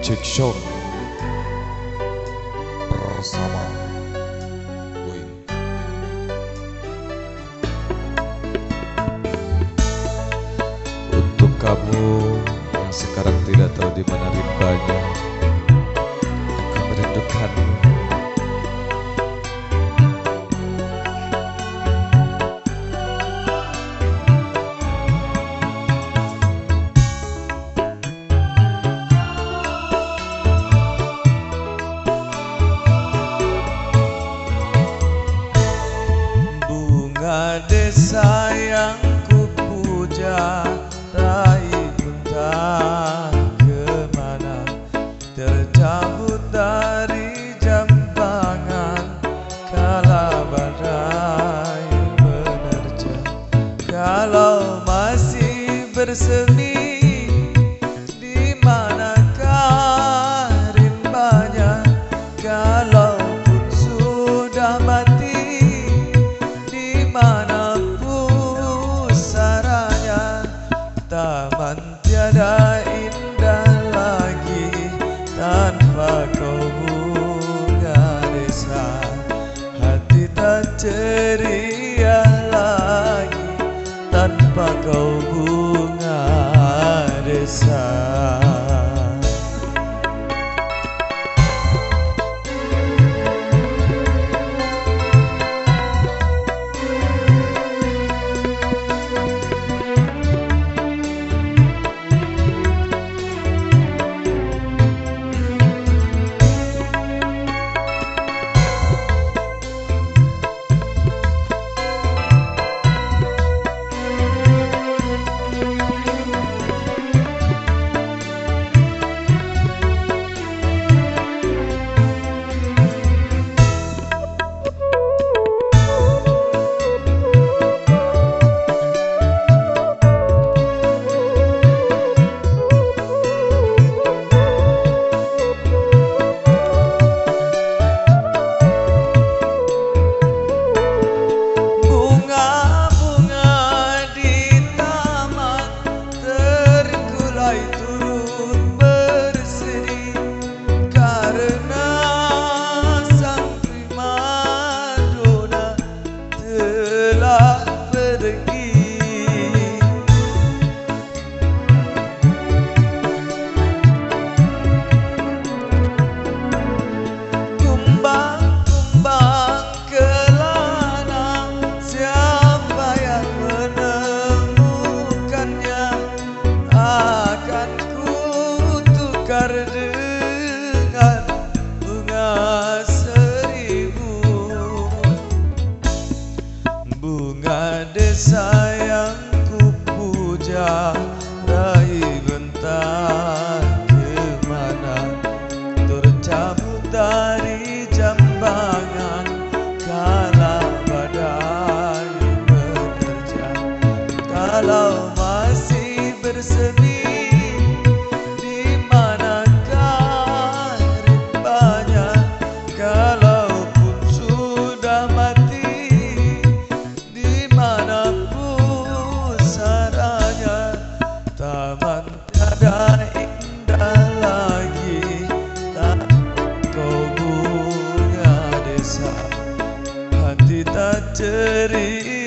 Magic Sound bersama Wing. Untuk kamu yang sekarang tidak tahu di mana rimbanya, aku merindukanmu. Desa yang kupuja, raih entah kemana, tercabut dari jambangan kala badai menerjang. Kalau masih bersemi, di manakah rimbanya? Kalaupun sudah mati, mana pusaranya? Taman tiada indah lagi tanpa kau, bunga desa. Hati tak ceria lagi tanpa kau, bunga desa. Dengan bunga seribu, bunga desa yang kupuja, raih bentang kemana, tercabut dari jambangan kala badai menerjang. Kalau masih bersemi, taman tiada indah lagi tanpa kau, bunga desa. Hati tak ceria